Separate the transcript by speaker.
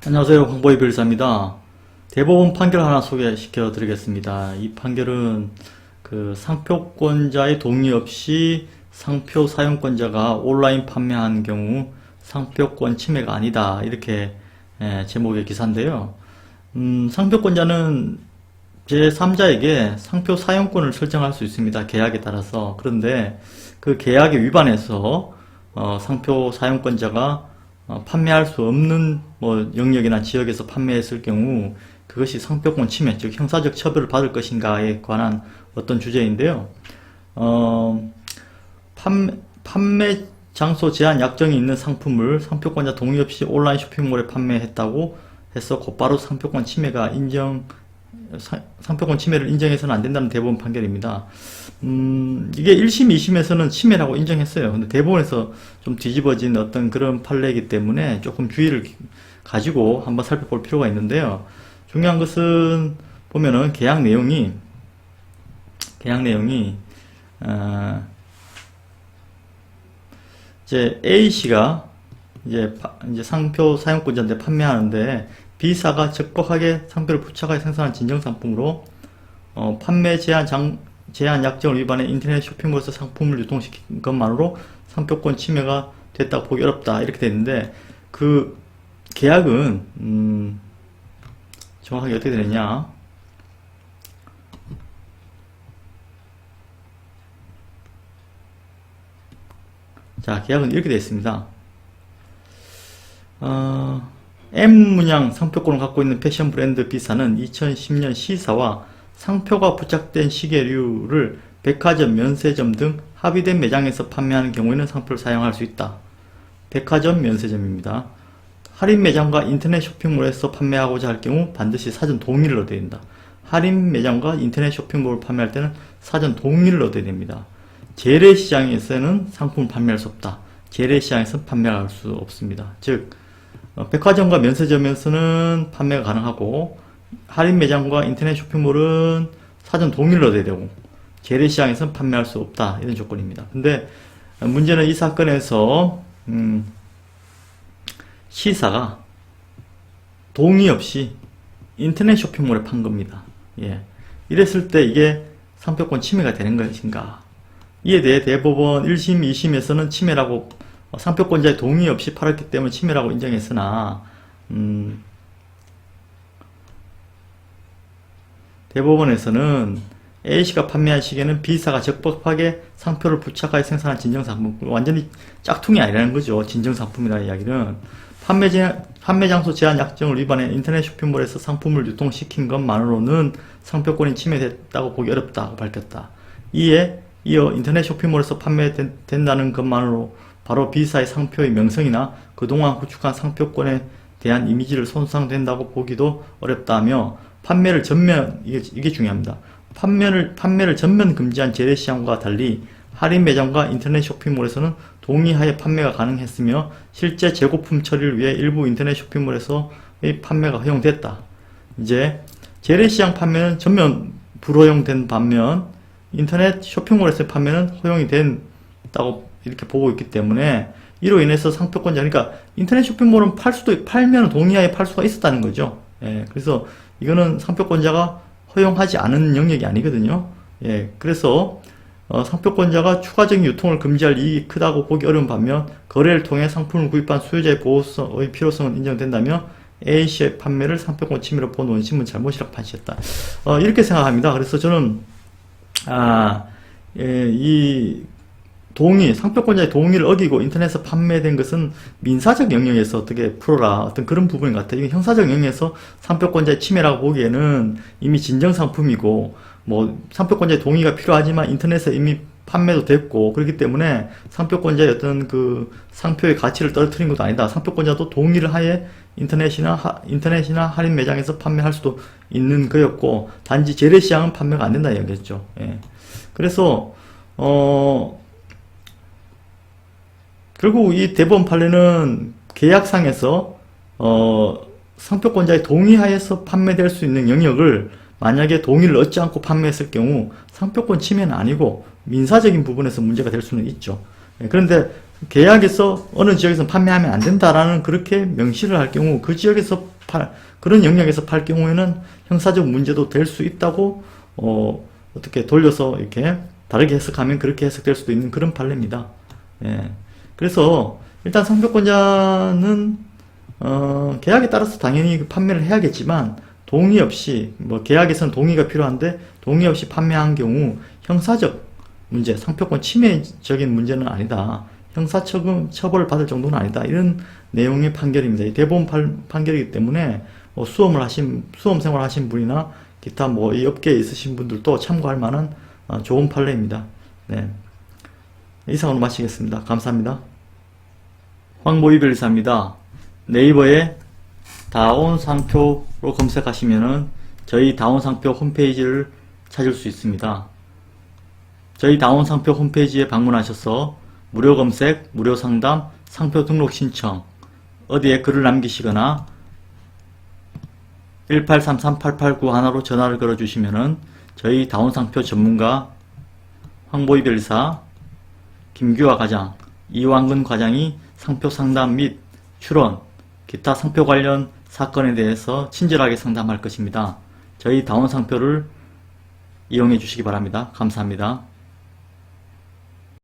Speaker 1: 안녕하세요. 황보의 별사입니다. 대법원 판결 하나 소개시켜 드리겠습니다. 이 판결은 상표권자의 동의 없이 상표 사용권자가 온라인 판매한 경우 상표권 침해가 아니다. 이렇게 제목의 기사인데요. 상표권자는 제3자에게 상표 사용권을 설정할 수 있습니다. 계약에 따라서. 그런데 그 계약에 위반해서 상표 사용권자가 판매할 수 없는 영역이나 지역에서 판매했을 경우 그것이 상표권 침해, 즉 형사적 처벌을 받을 것인가에 관한 어떤 주제인데요. 판매 장소 제한 약정이 있는 상품을 상표권자 동의 없이 온라인 쇼핑몰에 판매했다고 해서 곧바로 상표권 침해를 인정해서는 안 된다는 대법원 판결입니다. 이게 1심, 2심에서는 침해라고 인정했어요. 근데 대법원에서 좀 뒤집어진 어떤 그런 판례이기 때문에 조금 주의를 가지고 한번 살펴볼 필요가 있는데요. 중요한 것은 보면은 계약 내용이 이제 A씨가 이제 상표 사용권자한테 판매하는데 B사가 적법하게 상표를 부착하여 생산한 진정상품으로 판매 제한 약정을 위반해 인터넷 쇼핑몰에서 상품을 유통시킨 것만으로 상표권 침해가 됐다고 보기 어렵다. 이렇게 되는데 그 계약은 정확하게 어떻게 되느냐? 자, 계약은 이렇게 되어 있습니다. M문양 상표권을 갖고 있는 패션 브랜드 B사는 2010년 C사와 상표가 부착된 시계류를 백화점, 면세점 등 합의된 매장에서 판매하는 경우에는 상표를 사용할 수 있다. 백화점, 면세점입니다. 할인 매장과 인터넷 쇼핑몰에서 판매하고자 할 경우 반드시 사전 동의를 얻어야 된다. 할인 매장과 인터넷 쇼핑몰을 판매할 때는 사전 동의를 얻어야 됩니다. 재래시장에서는 상품을 판매할 수 없다. 재래시장에서는 판매할 수 없습니다. 즉 백화점과 면세점에서는 판매가 가능하고 할인 매장과 인터넷 쇼핑몰은 사전 동의를 얻어야 되고 재래시장에서는 판매할 수 없다. 이런 조건입니다. 근데 문제는 이 사건에서 C사가 동의 없이 인터넷 쇼핑몰에 판 겁니다. 이랬을 때 이게 상표권 침해가 되는 것인가? 이에 대해 대법원 1심, 2심에서는 침해라고 상표권자의 동의 없이 팔았기 때문에 침해라고 인정했으나 대법원에서는 A씨가 판매한 시계는 B사가 적법하게 상표를 부착하여 생산한 진정상품, 완전히 짝퉁이 아니라는 거죠. 진정상품이라는 이야기는 판매 장소 제한 약정을 위반해 인터넷 쇼핑몰에서 상품을 유통시킨 것만으로는 상표권이 침해됐다고 보기 어렵다고 밝혔다. 이어 인터넷 쇼핑몰에서 판매된다는 것만으로 바로 B사의 상표의 명성이나 그동안 구축한 상표권에 대한 이미지를 손상된다고 보기도 어렵다며 판매를 전면, 이게 중요합니다. 판매를 전면 금지한 재래시장과 달리 할인 매장과 인터넷 쇼핑몰에서는 동의하에 판매가 가능했으며 실제 재고품 처리를 위해 일부 인터넷 쇼핑몰에서의 판매가 허용됐다. 이제 재래시장 판매는 전면 불허용된 반면 인터넷 쇼핑몰에서의 판매는 허용이 된다고 이렇게 보고 있기 때문에 이로 인해서 상표권자, 그러니까 인터넷 쇼핑몰은 팔면 동의하에 팔 수가 있었다는 거죠. 그래서 이거는 상표권자가 허용하지 않은 영역이 아니거든요. 그래서 상표권자가 추가적인 유통을 금지할 이익이 크다고 보기 어려운 반면 거래를 통해 상품을 구입한 수요자의 보호성의 필요성은 인정된다며 A씨의 판매를 상표권 침해로 본 원심은 잘못이라고 판시했다. 이렇게 생각합니다. 그래서 저는 이 상표권자의 동의를 어기고 인터넷에서 판매된 것은 민사적 영역에서 어떻게 풀어라, 어떤 그런 부분인 것 같아요. 이게 형사적 영역에서 상표권자의 침해라고 보기에는 이미 진정상품이고, 상표권자의 동의가 필요하지만 인터넷에 이미 판매도 됐고, 그렇기 때문에 상표권자의 어떤 상표의 가치를 떨어뜨린 것도 아니다. 상표권자도 동의를 하에 인터넷이나 할인 매장에서 판매할 수도 있는 거였고, 단지 재래시장은 판매가 안 된다 이야기했죠. 그래서, 결국 이 대법원 판례는 계약상에서 상표권자의 동의하에서 판매될 수 있는 영역을 만약에 동의를 얻지 않고 판매했을 경우 상표권 침해는 아니고 민사적인 부분에서 문제가 될 수는 있죠. 그런데 계약에서 어느 지역에서 판매하면 안 된다라는 그렇게 명시를 할 경우 그 지역에서 그런 영역에서 팔 경우에는 형사적 문제도 될 수 있다고 어떻게 돌려서 이렇게 다르게 해석하면 그렇게 해석될 수도 있는 그런 판례입니다. 예. 그래서 일단 상표권자는 계약에 따라서 당연히 판매를 해야겠지만 동의 없이 계약에서는 동의가 필요한데 동의 없이 판매한 경우 형사적 문제, 상표권 침해적인 문제는 아니다. 형사처벌을 받을 정도는 아니다. 이런 내용의 판결입니다. 대법원 판결이기 때문에 수험 생활하신 분이나 기타 이 업계에 있으신 분들도 참고할 만한 좋은 판례입니다. 네. 이상으로 마치겠습니다. 감사합니다. 황보희 변리사입니다. 네이버에 다운상표로 검색하시면은 저희 다운상표 홈페이지를 찾을 수 있습니다. 저희 다운상표 홈페이지에 방문하셔서 무료 검색, 무료 상담, 상표 등록 신청 어디에 글을 남기시거나 1833-8891로 전화를 걸어주시면은 저희 다운상표 전문가 황보희 변리사, 김규화 과장, 이완근 과장이 상표 상담 및 출원, 기타 상표 관련 사건에 대해서 친절하게 상담할 것입니다. 저희 다운상표를 이용해 주시기 바랍니다. 감사합니다.